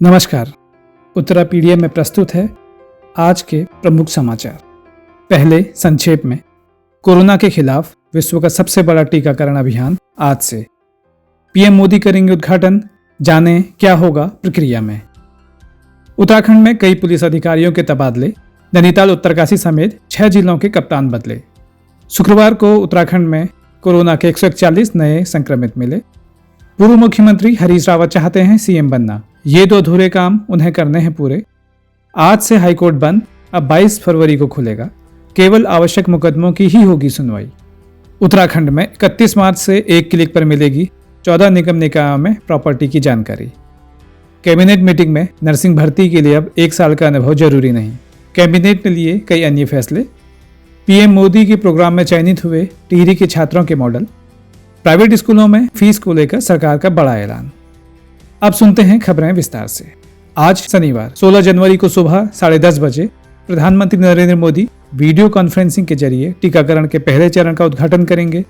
नमस्कार। उत्तरापीडिया में प्रस्तुत है आज के प्रमुख समाचार। पहले संक्षेप में, कोरोना के खिलाफ विश्व का सबसे बड़ा टीकाकरण अभियान आज से। पीएम मोदी करेंगे उद्घाटन, जानें क्या होगा प्रक्रिया में। उत्तराखंड में कई पुलिस अधिकारियों के तबादले, नैनीताल उत्तरकाशी समेत 6 जिलों के कप्तान बदले। शुक्रवार को उत्तराखंड में कोरोना के 141 नए संक्रमित मिले। पूर्व मुख्यमंत्री हरीश रावत चाहते हैं सीएम बनना, ये 2 अधूरे काम उन्हें करने हैं पूरे। आज से हाईकोर्ट बंद, अब 22 फरवरी को खुलेगा। केवल आवश्यक मुकदमों की ही होगी सुनवाई। उत्तराखंड में 31 मार्च से एक क्लिक पर मिलेगी 14 निगम निकायों में प्रॉपर्टी की जानकारी। कैबिनेट मीटिंग में नर्सिंग भर्ती के लिए अब 1 साल का अनुभव जरूरी नहीं। कैबिनेट ने लिए कई अन्य फैसले। पीएम मोदी के प्रोग्राम में चयनित हुए टिहरी के छात्रों के मॉडल। प्राइवेट स्कूलों में फीस को लेकर सरकार का बड़ा ऐलान। अब सुनते हैं खबरें विस्तार से। आज शनिवार 16 जनवरी को सुबह 10:30 बजे प्रधानमंत्री नरेंद्र मोदी वीडियो कॉन्फ्रेंसिंग के जरिए टीकाकरण के पहले चरण का उद्घाटन करेंगे।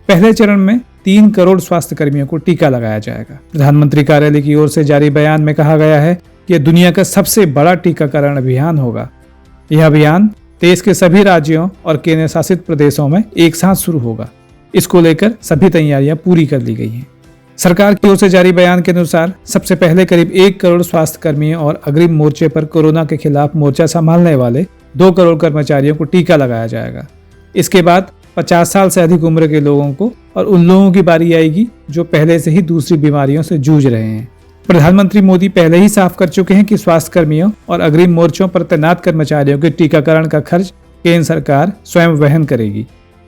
पहले चरण में 3 करोड़ स्वास्थ्य कर्मियों को टीका लगाया जाएगा। प्रधानमंत्री कार्यालय की ओर से जारी बयान में कहा गया है कि यह दुनिया का सबसे बड़ा टीकाकरण अभियान होगा। यह अभियान देश के सभी राज्यों और केंद्र शासित प्रदेशों में एक साथ शुरू होगा। इसको लेकर सभी तैयारियां पूरी कर ली गई हैं। सरकार की ओर से जारी बयान के अनुसार सबसे पहले करीब 1 करोड़ स्वास्थ्य कर्मियों और अग्रिम मोर्चे पर कोरोना के खिलाफ मोर्चा संभालने वाले 2 करोड़ कर्मचारियों को टीका लगाया जाएगा। इसके बाद 50 साल से अधिक उम्र के लोगों को और उन लोगों की बारी आएगी जो पहले से ही दूसरी बीमारियों से जूझ रहे हैं। प्रधानमंत्री मोदी पहले ही साफ कर चुके हैं कि स्वास्थ्य कर्मियों और अग्रिम मोर्चों पर तैनात कर्मचारियों के टीकाकरण का खर्च केंद्र सरकार स्वयं वहन करेगी।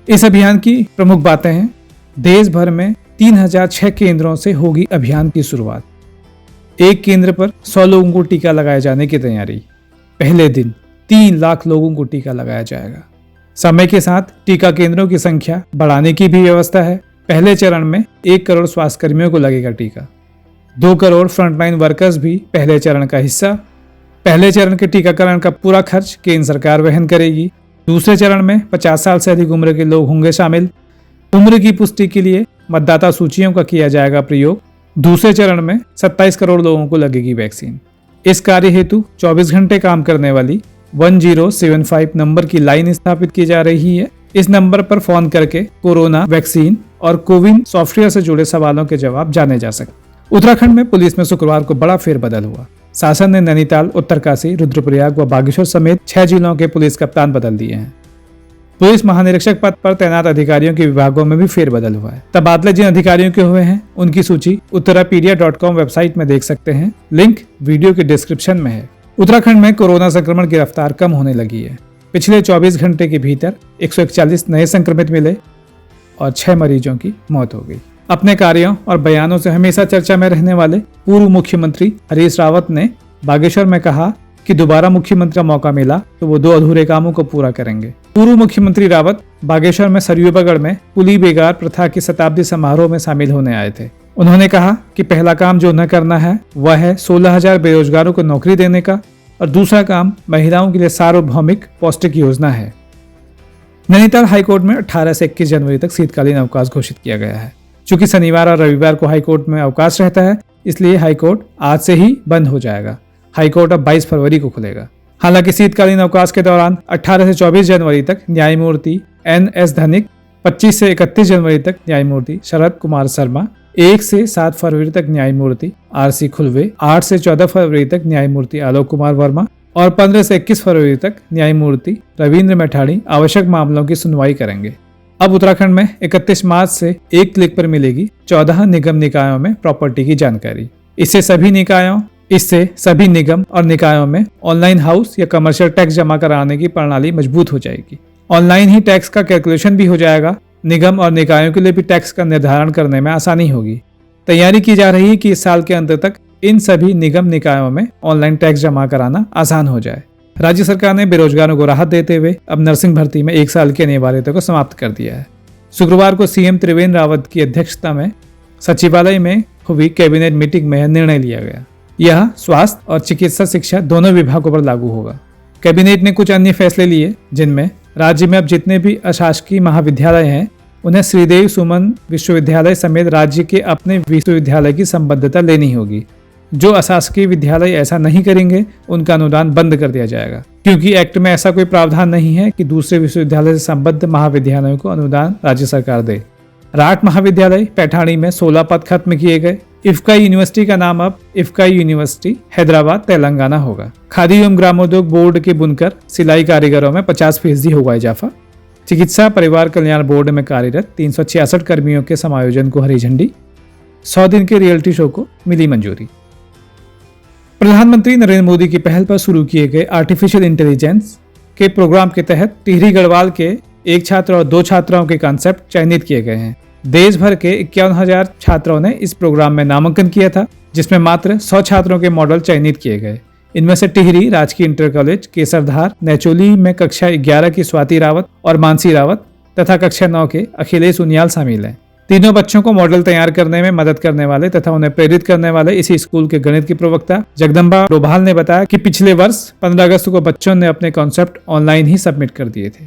इस अभियान की प्रमुख बातें हैं। देश भर में 3006 केंद्रों से होगी अभियान की शुरुआत। एक केंद्र पर 100 लोगों को टीका लगाए जाने की तैयारी। पहले दिन 3 लाख लोगों को टीका लगाया जाएगा। समय के साथ टीका केंद्रों की संख्या बढ़ाने की भी व्यवस्था है। पहले चरण में 1 करोड़ स्वास्थ्य कर्मियों को लगेगा टीका। 2 करोड़ फ्रंटलाइन वर्कर्स भी पहले चरण का हिस्सा। पहले चरण के टीकाकरण का पूरा खर्च केंद्र सरकार वहन करेगी। दूसरे चरण में 50 साल से अधिक उम्र के लोग होंगे शामिल। उम्र की पुष्टि के लिए मतदाता सूचियों का किया जाएगा प्रयोग। दूसरे चरण में 27 करोड़ लोगों को लगेगी वैक्सीन। इस कार्य हेतु 24 घंटे काम करने वाली 1075 नंबर की लाइन स्थापित की जा रही है। इस नंबर पर फोन करके कोरोना, वैक्सीन और कोविन सॉफ्टवेयर से जुड़े सवालों के जवाब जाने जा सकते। उत्तराखंड में पुलिस में शुक्रवार को बड़ा फेरबदल हुआ। शासन ने नैनीताल, उत्तरकाशी, रुद्रप्रयाग व बागेश्वर समेत 6 जिलों के पुलिस कप्तान बदल दिए हैं। पुलिस महानिरीक्षक पद पर तैनात अधिकारियों के विभागों में भी फेरबदल हुआ है। तबादले जिन अधिकारियों के हुए हैं उनकी सूची उत्तरापीडिया.com वेबसाइट में देख सकते हैं। लिंक वीडियो के डिस्क्रिप्शन में है। उत्तराखंड में कोरोना संक्रमण की रफ्तार कम होने लगी है। पिछले 24 घंटे के भीतर 141 नए संक्रमित मिले और 6 मरीजों की मौत हो गई। अपने कार्यों और बयानों से हमेशा चर्चा में रहने वाले पूर्व मुख्यमंत्री हरीश रावत ने बागेश्वर में कहा कि दोबारा मुख्यमंत्री का मौका मिला तो वो 2 अधूरे कामों को पूरा करेंगे। पूर्व मुख्यमंत्री रावत बागेश्वर में सरयूबगढ़ में कुली बेगार प्रथा की शताब्दी समारोह में शामिल होने आए थे। उन्होंने कहा कि पहला काम जो उन्हें करना है वह है 16,000 बेरोजगारों को नौकरी देने का, और दूसरा काम महिलाओं के लिए सार्वभौमिक पौष्टिक योजना है। नैनीताल हाईकोर्ट में 18 से 21 जनवरी तक शीतकालीन अवकाश घोषित किया गया है। चूंकि शनिवार और रविवार को हाईकोर्ट में अवकाश रहता है, इसलिए हाईकोर्ट आज से ही बंद हो जाएगा। हाईकोर्ट अब 22 फरवरी को खुलेगा। हालांकि शीतकालीन अवकाश के दौरान 18 से 24 जनवरी तक न्यायमूर्ति NS धनिक, 25 से 31 जनवरी तक न्यायमूर्ति शरद कुमार शर्मा, 1 से 7 फरवरी तक न्यायमूर्ति RC खुलवे, 8 से 14 फरवरी तक न्यायमूर्ति आलोक कुमार वर्मा और 15 से 21 फरवरी तक न्यायमूर्ति रविंद्र मैठाणी आवश्यक मामलों की सुनवाई करेंगे। अब उत्तराखंड में 31 मार्च से एक क्लिक पर मिलेगी 14 निगम निकायों में प्रॉपर्टी की जानकारी। इससे सभी निगम और निकायों में ऑनलाइन हाउस या कमर्शियल टैक्स जमा कराने की प्रणाली मजबूत हो जाएगी। ऑनलाइन ही टैक्स का कैलकुलेशन भी हो जाएगा। निगम और निकायों के लिए भी टैक्स का निर्धारण करने में आसानी होगी। तैयारी की जा रही है कि इस साल के अंत तक इन सभी निगम निकायों में ऑनलाइन टैक्स जमा कराना आसान हो जाए। राज्य सरकार ने बेरोजगारों को राहत देते हुए अब नर्सिंग भर्ती में 1 साल की अनिवार्यता को समाप्त कर दिया है। शुक्रवार को सीएम त्रिवेंद्र रावत की अध्यक्षता में सचिवालय में हुई कैबिनेट मीटिंग में यह निर्णय लिया गया। यह स्वास्थ्य और चिकित्सा शिक्षा दोनों विभागों पर लागू होगा। कैबिनेट ने कुछ अन्य फैसले लिए, जिनमें राज्य में अब जितने भी अशासकीय महाविद्यालय हैं उन्हें श्रीदेव सुमन विश्वविद्यालय समेत राज्य के अपने विश्वविद्यालय की संबद्धता लेनी होगी। जो अशासकीय विद्यालय ऐसा नहीं करेंगे उनका अनुदान बंद कर दिया जाएगा, क्योंकि एक्ट में ऐसा कोई प्रावधान नहीं है कि दूसरे विश्वविद्यालय से संबद्ध महाविद्यालयों को अनुदान राज्य सरकार दे। राठ महाविद्यालय पैठाणी में 16 पद खत्म किए गए। इफ्का यूनिवर्सिटी का नाम अब इफ्का यूनिवर्सिटी हैदराबाद तेलंगाना होगा। खादी एवं ग्रामोद्योग बोर्ड के बुनकर सिलाई कारीगरों में 50% होगा इजाफा। चिकित्सा परिवार कल्याण बोर्ड में कार्यरत 366 कर्मियों के समायोजन को हरी झंडी। 100 दिन के रियलिटी शो को मिली मंजूरी। प्रधानमंत्री नरेंद्र मोदी की पहल पर शुरू किए गए आर्टिफिशियल इंटेलिजेंस के प्रोग्राम के तहत टिहरी गढ़वाल के 1 छात्र और 2 छात्राओं के कॉन्सेप्ट चयनित किए गए हैं। देश भर के 51,000 छात्रों ने इस प्रोग्राम में नामांकन किया था, जिसमें मात्र 100 छात्रों के मॉडल चयनित किए गए। इनमें से टिहरी राजकीय इंटर कॉलेज, केसरधार, नेचोली में कक्षा 11 की स्वाति रावत और मानसी रावत तथा कक्षा 9 के अखिलेश उनियाल शामिल हैं। तीनों बच्चों को मॉडल तैयार करने में मदद करने वाले तथा उन्हें प्रेरित करने वाले इसी स्कूल के गणित की प्रवक्ता जगदम्बा डोभाल ने बताया कि पिछले वर्ष 15 अगस्त को बच्चों ने अपने कॉन्सेप्ट ऑनलाइन ही सबमिट कर दिए थे।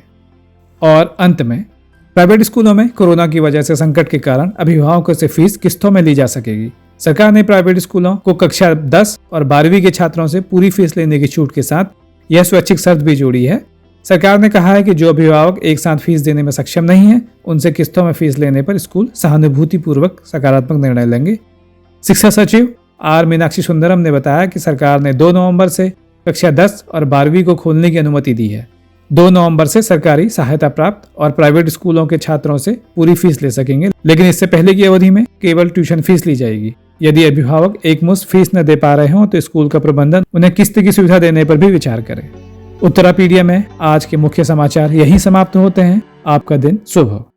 और अंत में, प्राइवेट स्कूलों में कोरोना की वजह से संकट के कारण अभिभावकों से फीस किस्तों में ली जा सकेगी। सरकार ने प्राइवेट स्कूलों को कक्षा 10 और 12वीं के छात्रों से पूरी फीस लेने की छूट के साथ यह स्वैच्छिक शर्त भी जोड़ी है। सरकार ने कहा है कि जो अभिभावक एक साथ फीस देने में सक्षम नहीं है, उनसे किस्तों में फीस लेने पर स्कूल सहानुभूतिपूर्वक सकारात्मक निर्णय लेंगे। शिक्षा सचिव आर मीनाक्षी सुंदरम ने बताया कि सरकार ने 2 नवंबर से कक्षा 10 और 12वीं को खोलने की अनुमति दी है। 2 नवंबर से सरकारी सहायता प्राप्त और प्राइवेट स्कूलों के छात्रों से पूरी फीस ले सकेंगे, लेकिन इससे पहले की अवधि में केवल ट्यूशन फीस ली जाएगी। यदि अभिभावक एकमुश्त फीस न दे पा रहे हों तो स्कूल का प्रबंधन उन्हें किस्त की सुविधा देने पर भी विचार करे। उत्तरापीडिया में आज के मुख्य समाचार यहीं समाप्त होते हैं। आपका दिन शुभ हो।